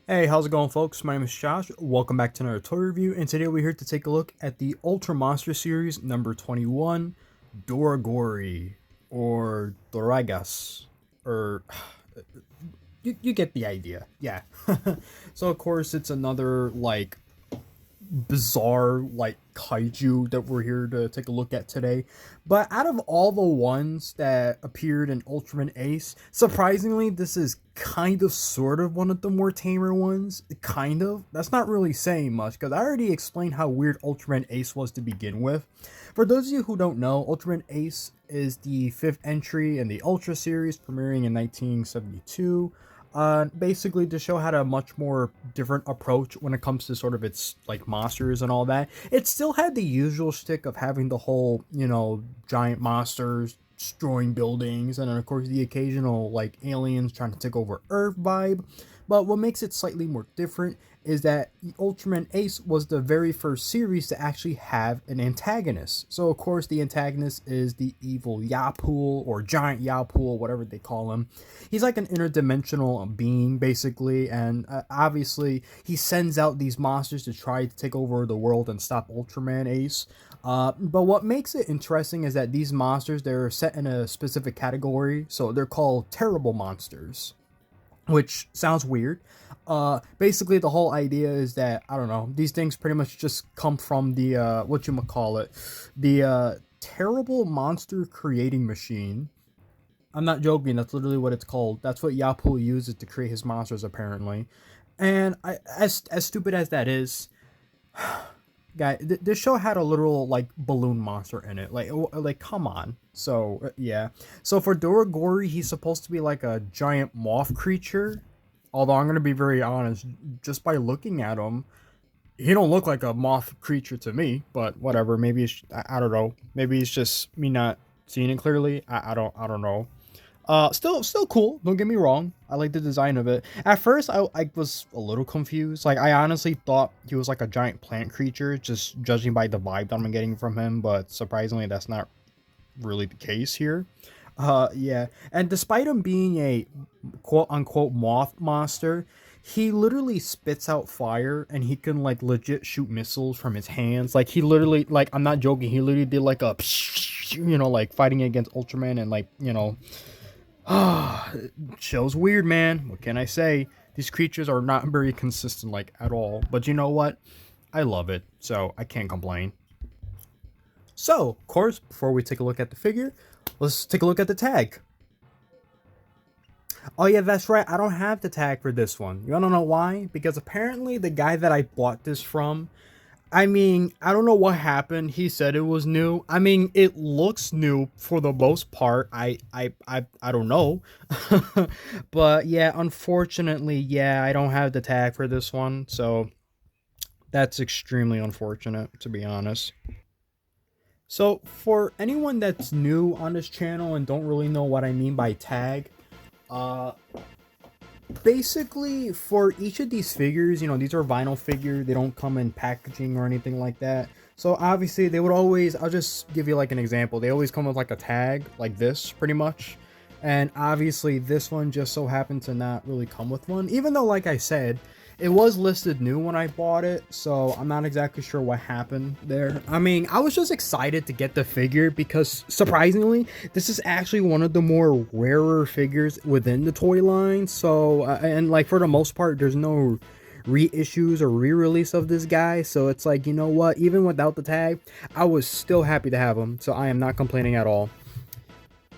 Hey, how's it going, folks? My name is Josh. Welcome back to another toy review, and today we're here to take a look at the Ultra Monster Series number 21, Doragory, or Doragas, or you get the idea. Yeah. So of course it's another like bizarre like kaiju that we're here to take a look at today. But out of all the ones that appeared in Ultraman Ace, surprisingly, this is kind of sort of one of the more tamer ones. Kind of. That's not really saying much because I already explained how weird Ultraman Ace was to begin with. For those of you who don't know, Ultraman Ace is the fifth entry in the Ultra series, premiering in 1972. Basically to show how to much more different approach when it comes to sort of its like monsters and all that. It still had the usual shtick of having the whole, giant monsters destroying buildings, and then of course the occasional like aliens trying to take over Earth vibe. But what makes it slightly more different is that Ultraman Ace was the very first series to actually have an antagonist. So of course the antagonist is the evil Yapul, or giant Yapul, whatever they call him. He's like an interdimensional being basically, and obviously he sends out these monsters to try to take over the world and stop Ultraman Ace. But what makes it interesting is that these monsters, they're set in a specific category, so they're called terrible monsters, which sounds weird. Basically the whole idea is that, I don't know, these things pretty much just come from the the terrible monster creating machine. I'm not joking, that's literally what it's called. That's what Yapul uses to create his monsters apparently. And as stupid as that is, guy, this show had a literal like balloon monster in it. Like come on. So yeah. So for Doragory, he's supposed to be like a giant moth creature. Although I'm gonna be very honest, just by looking at him, he don't look like a moth creature to me. But whatever. Maybe it's, I don't know. Maybe it's just me not seeing it clearly. I don't know. Still cool. Don't get me wrong. I like the design of it. At first, I was a little confused. Like, I honestly thought he was like a giant plant creature, just judging by the vibe that I'm getting from him. But surprisingly, that's not really the case here. Yeah. And despite him being a quote unquote moth monster, he literally spits out fire and he can like legit shoot missiles from his hands. Like, he literally, like, I'm not joking. He literally did like a, like fighting against Ultraman and like, show's weird, man. What can I say? These creatures are not very consistent, like, at all. But you know what? I love it, so I can't complain. So, of course, before we take a look at the figure, let's take a look at the tag. Oh yeah, that's right. I don't have the tag for this one. You wanna know why? Because apparently the guy that I bought this from, I mean, I don't know what happened. He said it was new. I mean, it looks new for the most part. I don't know. But yeah, unfortunately, yeah, I don't have the tag for this one. So that's extremely unfortunate, to be honest. So for anyone that's new on this channel and don't really know what I mean by tag, uh basically for each of these figures, these are vinyl figure, they don't come in packaging or anything like that. So obviously they would always, I'll just give you like an example, they always come with like a tag like this pretty much. And obviously this one just so happened to not really come with one, even though, like I said, it was listed new when I bought it, so I'm not exactly sure what happened there. I mean, I was just excited to get the figure because, surprisingly, this is actually one of the more rarer figures within the toy line. So, and like for the most part, there's no reissues or re-release of this guy. So it's like, you know what? Even without the tag, I was still happy to have him. So I am not complaining at all.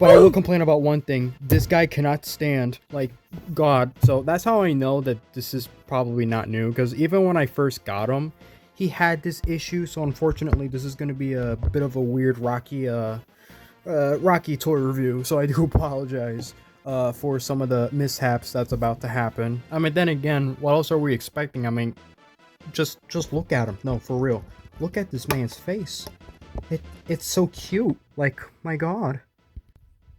But I will complain about one thing. This guy cannot stand, like, God. So that's how I know that this is probably not new. Because even when I first got him, he had this issue. So unfortunately, this is going to be a bit of a weird Rocky toy review. So I do apologize for some of the mishaps that's about to happen. I mean, then again, what else are we expecting? I mean, just look at him. No, for real. Look at this man's face. It's so cute. Like, my God.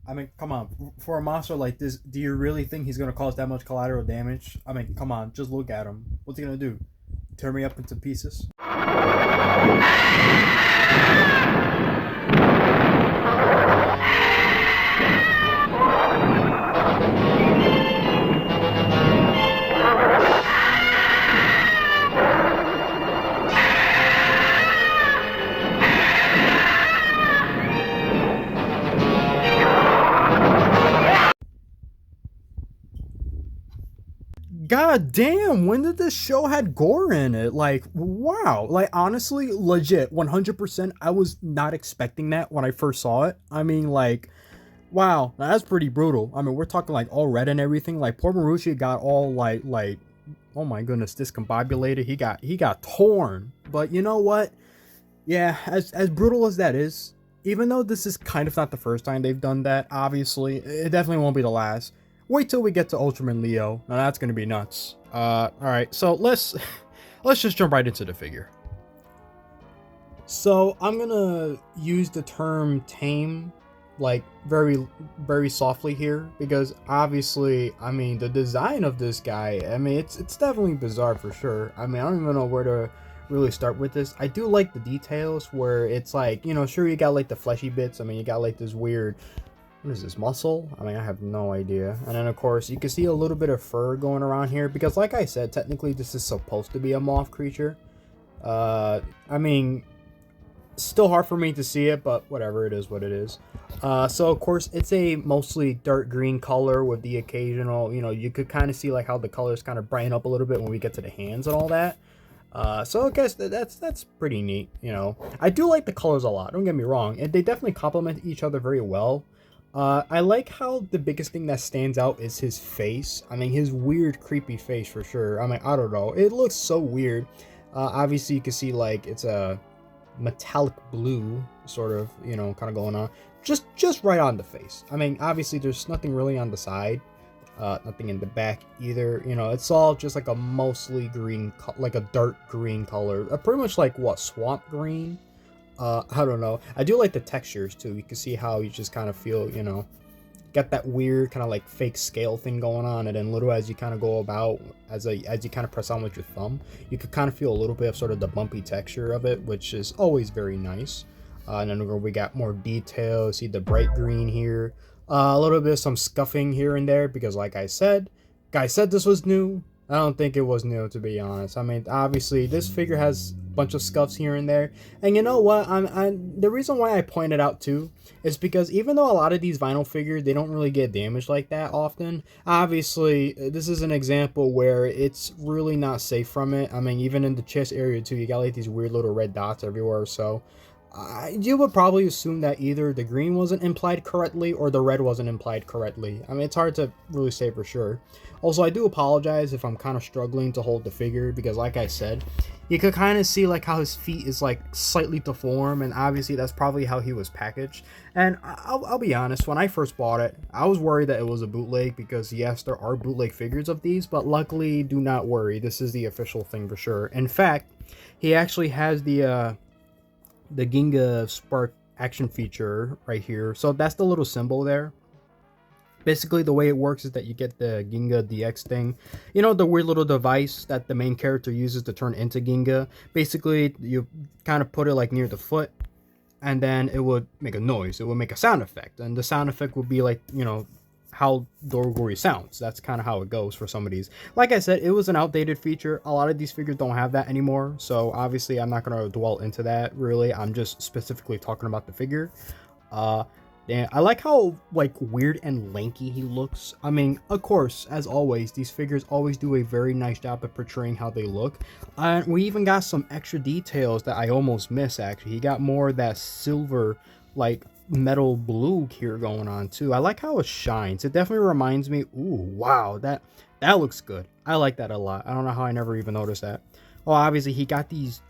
I mean, come on. For a monster like this, do you really think he's going to cause that much collateral damage? I mean, come on. Just look at him. What's he going to do? Tear me up into pieces? God damn, when did this show had gore in it? Like, wow. Like, honestly, legit, 100%, I was not expecting that when I first saw it. I mean, like, wow, that's pretty brutal. I mean, we're talking, like, all red and everything. Like, poor Marucci got all, like, oh my goodness, discombobulated. He got torn. But you know what? Yeah, as brutal as that is, even though this is kind of not the first time they've done that, obviously, it definitely won't be the last. Wait till we get to Ultraman Leo. Now that's gonna be nuts. Alright, so let's let's just jump right into the figure. So I'm gonna use the term tame like very softly here, because obviously, I mean, the design of this guy, I mean, it's definitely bizarre for sure. I mean, I don't even know where to really start with this. I do like the details where it's like, you know, sure, you got like the fleshy bits. I mean, you got like this weird, what is this, muscle? I mean, I have no idea. And then of course you can see a little bit of fur going around here, because like I said, technically this is supposed to be a moth creature. I mean, still hard for me to see it, but whatever, it is what it is. So of course it's a mostly dark green color with the occasional, you know, you could kind of see like how the colors kind of brighten up a little bit when we get to the hands and all that. So I guess that's pretty neat, you know. I do like the colors a lot, don't get me wrong, and they definitely complement each other very well. I like how the biggest thing that stands out is his face. I mean, his weird, creepy face for sure. I mean, I don't know, it looks so weird. Obviously you can see like it's a metallic blue sort of, you know, kind of going on just right on the face. I mean, obviously there's nothing really on the side, nothing in the back either, you know. It's all just like a mostly green, like a dark green color, pretty much like what, swamp green. I don't know, I do like the textures too. You can see how you just kind of feel, you know, got that weird kind of like fake scale thing going on, and then little as you kind of go about, as you kind of press on with your thumb, you could kind of feel a little bit of sort of the bumpy texture of it, which is always very nice. And then we got more detail. See the bright green here, a little bit of some scuffing here and there, because like I said, guy said this was new. I don't think it was new, to be honest. I mean, obviously this figure has a bunch of scuffs here and there, and you know what, the reason why I pointed out too is because even though a lot of these vinyl figures, they don't really get damaged like that often, obviously this is an example where it's really not safe from it. I mean, even in the chest area too, you got like these weird little red dots everywhere, so you would probably assume that either the green wasn't implied correctly or the red wasn't implied correctly. I mean, it's hard to really say for sure. Also, I do apologize if I'm kind of struggling to hold the figure, because like I said, you could kind of see like how his feet is like slightly deformed, and obviously that's probably how he was packaged. And I'll be honest, when I first bought it, I was worried that it was a bootleg, because yes, there are bootleg figures of these, but luckily, do not worry, this is the official thing for sure. In fact, he actually has the Ginga Spark action feature right here. So that's the little symbol there. Basically, the way it works is that you get the Ginga DX thing. You know, the weird little device that the main character uses to turn into Ginga. Basically, you kind of put it like near the foot, and then it would make a noise. It would make a sound effect. And the sound effect would be like, you know, how Doragory sounds. That's kind of how it goes for some of these. Like I said, it was an outdated feature. A lot of these figures don't have that anymore, so obviously I'm not going to dwell into that really. I'm just specifically talking about the figure. Yeah, I like how like weird and lanky he looks. I mean, of course, as always, these figures always do a very nice job at portraying how they look. And we even got some extra details that I almost missed actually. He got more of that silver like metal blue here going on too. I like how it shines. It definitely reminds me, ooh, wow, that looks good. I like that a lot. I don't know how I never even noticed that. Oh, obviously he got these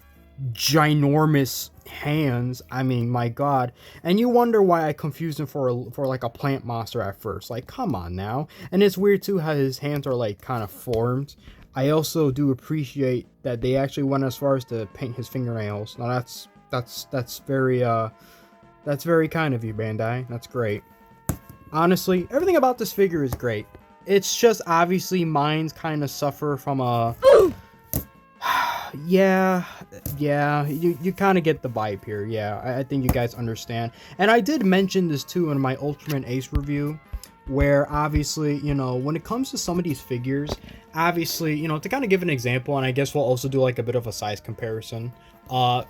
ginormous hands. I mean, my god. And you wonder why I confused him for like a plant monster at first. Like, come on now. And it's weird too how his hands are like kind of formed. I also do appreciate that they actually went as far as to paint his fingernails. Now that's very kind of you, Bandai. That's great. Honestly, everything about this figure is great. It's just obviously mines kind of suffer from a yeah, you kind of get the vibe here. Yeah, I think you guys understand. And I did mention this too in my Ultraman Ace review, where obviously, you know, when it comes to some of these figures, obviously, you know, to kind of give an example, and I guess we'll also do like a bit of a size comparison. Wow,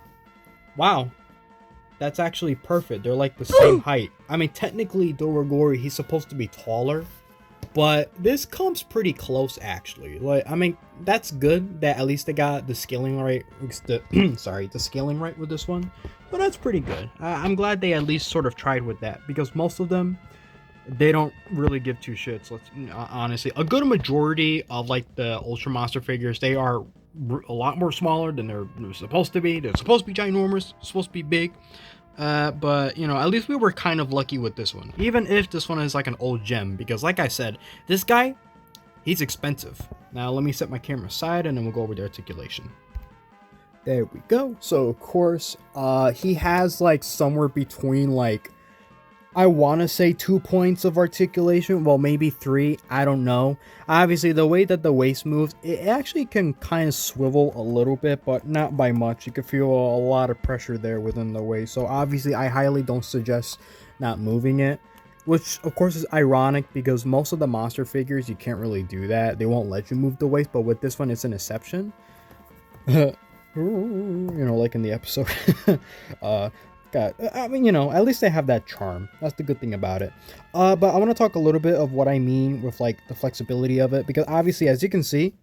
that's actually perfect. They're like the same height. I mean, technically, Doragory, he's supposed to be taller, But this comes pretty close, actually. Like, I mean, that's good that at least they got the scaling right. The scaling right with this one. But that's pretty good. I'm glad they at least sort of tried with that, because most of them, they don't really give two shits. Let's honestly, a good majority of like the Ultra Monster figures, they are a lot more smaller than they're supposed to be. They're supposed to be ginormous, supposed to be big. But you know, at least we were kind of lucky with this one, even if this one is like an old gem, because like I said, this guy, he's expensive. Now let me set my camera aside and then we'll go over the articulation. There we go. So of course, he has like somewhere between like, I want to say 2 points of articulation, well maybe 3, I don't know. Obviously the way that the waist moves, it actually can kind of swivel a little bit, but not by much. You can feel a lot of pressure there within the waist, so obviously I highly don't suggest not moving it, which of course is ironic because most of the monster figures you can't really do that. They won't let you move the waist, but with this one it's an exception. You know, like in the episode. God, I mean, you know, at least they have that charm. That's the good thing about it. But I want to talk a little bit of what I mean with like the flexibility of it, because obviously, as you can see,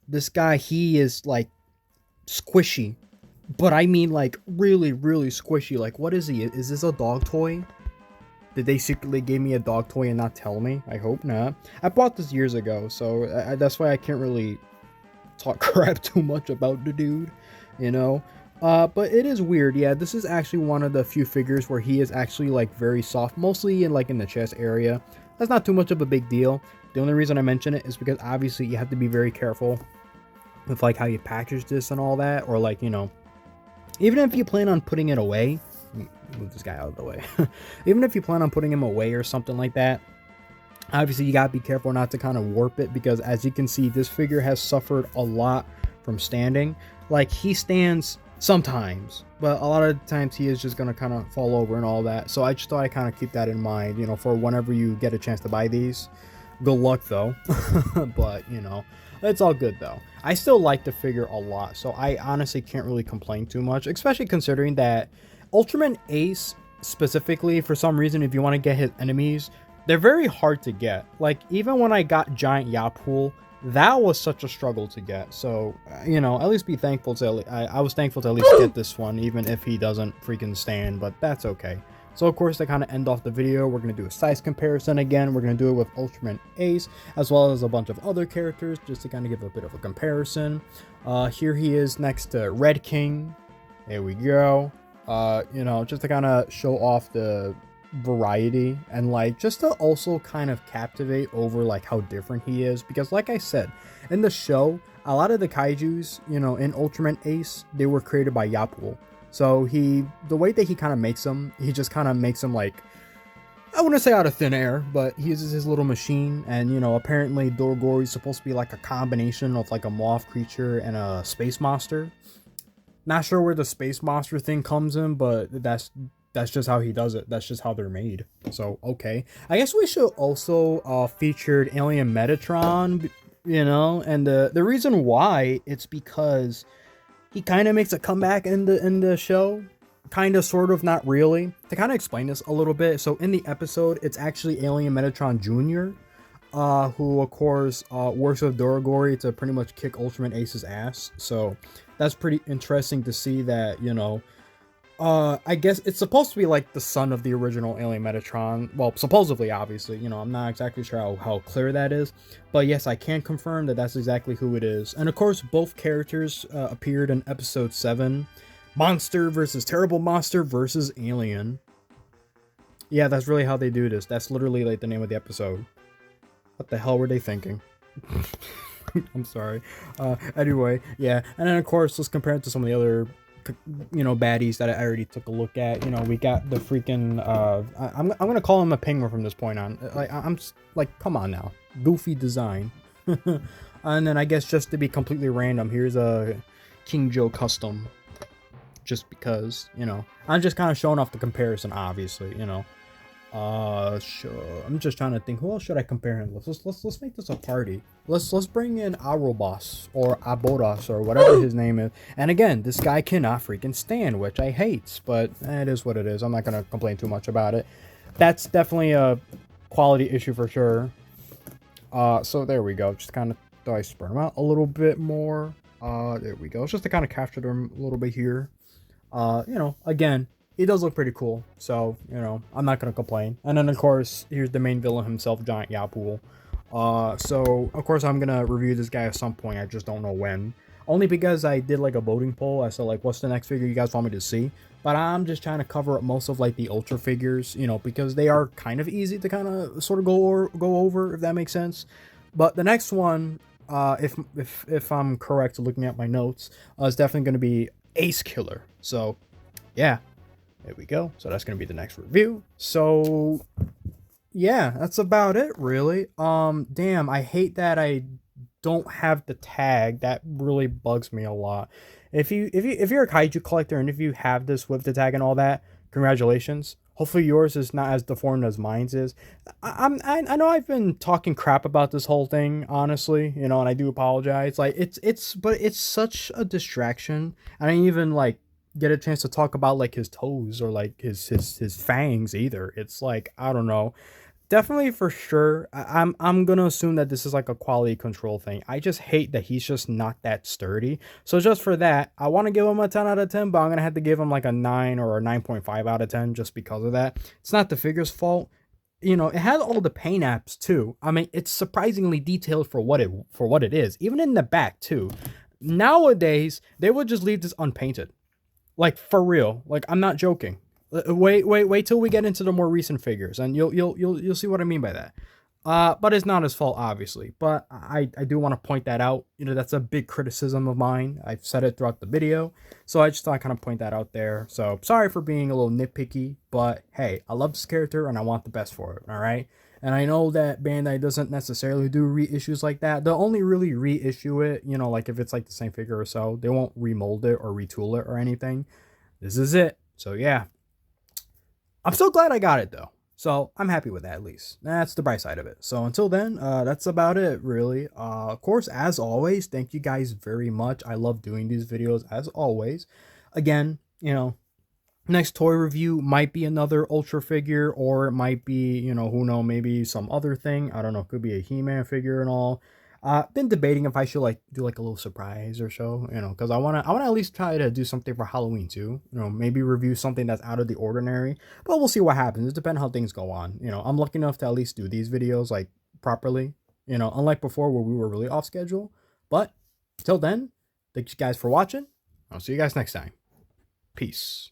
this guy, he is like squishy, but I mean like really, really squishy. Like, what is he? Is this a dog toy? Did they secretly give me a dog toy and not tell me? I hope not. I bought this years ago, so that's why I can't really talk crap too much about the dude, you know. But it is weird. Yeah, this is actually one of the few figures where he is actually like very soft, mostly in like in the chest area. That's not too much of a big deal. The only reason I mention it is because obviously you have to be very careful with like how you package this and all that, or like, you know, even if you plan on putting it away, move this guy out of the way. Even if you plan on putting him away or something like that, obviously you gotta be careful not to kind of warp it, because as you can see, this figure has suffered a lot from standing. Like, he stands sometimes, but a lot of times he is just gonna kind of fall over and all that. So I just thought I kind of keep that in mind, you know, for whenever you get a chance to buy these. Good luck though. But you know, it's all good though. I still like the figure a lot, so I honestly can't really complain too much, especially considering that Ultraman Ace specifically, for some reason, if you want to get his enemies, they're very hard to get. Like, even when I got Giant Yapul, that was such a struggle to get. So, you know, at least be thankful to, I was thankful to at least get this one, even if he doesn't freaking stand, but that's okay. So, of course, to kind of end off the video, we're going to do a size comparison again. We're going to do it with Ultraman Ace, as well as a bunch of other characters, just to kind of give a bit of a comparison. Here he is next to Red King. There we go. You know, just to kind of show off the variety, and like just to also kind of captivate over like how different he is, because like I said in the show, a lot of the kaijus, you know, in Ultraman Ace, they were created by Yapul. So the way that he kind of makes them, he just kind of makes them like, I wouldn't say out of thin air, but he uses his little machine. And you know, apparently Doragory is supposed to be like a combination of like a moth creature and a space monster. Not sure where the space monster thing comes in, but that's just how he does it. That's just how they're made. So, okay. I guess we should also featured Alien Metatron, you know, and the reason why, it's because he kind of makes a comeback in the show. Kind of, sort of, not really. To kind of explain this a little bit, so in the episode, it's actually Alien Metatron Jr., who of course works with Doragory to pretty much kick Ultraman Ace's ass. So that's pretty interesting to see that, you know, I guess it's supposed to be like the son of the original Alien Metatron. Well, supposedly, obviously, you know, I'm not exactly sure how clear that is, but yes, I can confirm that that's exactly who it is. And of course, both characters appeared in episode 7, Monster versus Terrible Monster versus Alien. Yeah, that's really how they do this. That's literally like the name of the episode. What the hell were they thinking? I'm sorry. Anyway, yeah. And then of course, let's compare it to some of the other, you know, baddies that I already took a look at. You know, we got the freaking I'm gonna call him a penguin from this point on. Like, I'm like, come on now, goofy design. And then I guess just to be completely random, here's a King Joe custom, just because, you know, I'm just kind of showing off the comparison, obviously, you know. Sure. I'm just trying to think, who else should I compare him with? Let's make this a party. Let's bring in Arobos or Aboros or whatever his name is. And again, this guy cannot freaking stand, which I hate, but it is what it is. I'm not gonna complain too much about it. That's definitely a quality issue for sure. So there we go. Just kind of thought I spread them out a little bit more. There we go. It's just to kind of capture them a little bit here. Again, he does look pretty cool. So, I'm not going to complain. And then, of course, here's the main villain himself, Giant Yapul. So, of course, I'm going to review this guy at some point. I just don't know when. Only because I did, like, a voting poll. I said, like, what's the next figure you guys want me to see? But I'm just trying to cover up most of, like, the Ultra figures, because they are kind of easy to kind of sort of go over, if that makes sense. But the next one, if I'm correct looking at my notes, is definitely going to be Ace Killer. So, yeah, there we go. So that's going to be the next review. So, yeah, that's about it, really. Damn, I hate that I don't have the tag. That really bugs me a lot. If you're a kaiju collector and if you have this with the tag and all that, congratulations. Hopefully yours is not as deformed as mine's is. I know I've been talking crap about this whole thing, honestly, and I do apologize. Like but it's such a distraction. I didn't even like get a chance to talk about like his toes or like his fangs either. It's like, I don't know. Definitely for sure. I'm gonna assume that this is like a quality control thing. I just hate that he's just not that sturdy. So just for that, I want to give him a 10 out of 10, but I'm gonna have to give him like a 9 or a 9.5 out of 10 just because of that. It's not the figure's fault. It has all the paint apps too. I mean, it's surprisingly detailed for what it is. Even in the back too. Nowadays, they would just leave this unpainted. Like for real. Like I'm not joking. Wait till we get into the more recent figures, and you'll see what I mean by that. But it's not his fault, obviously. But I do want to point that out. That's a big criticism of mine. I've said it throughout the video, so I just thought I'd kind of point that out there. So sorry for being a little nitpicky, but hey, I love this character and I want the best for it. All right. And I know that Bandai doesn't necessarily do reissues like that. They'll only really reissue it, like if it's like the same figure or so. They won't remold it or retool it or anything. This is it. So yeah. I'm still glad I got it though. So I'm happy with that at least. That's the bright side of it. So until then, that's about it really. Of course, as always, thank you guys very much. I love doing these videos as always. Again, next toy review might be another Ultra figure, or it might be, who knows, maybe some other thing. I don't know. It could be a He-Man figure and all. Been debating if I should like do like a little surprise or so, because I wanna at least try to do something for Halloween too. Maybe review something that's out of the ordinary. But we'll see what happens. It depends how things go on. I'm lucky enough to at least do these videos like properly. Unlike before where we were really off schedule. But till then, thank you guys for watching. I'll see you guys next time. Peace.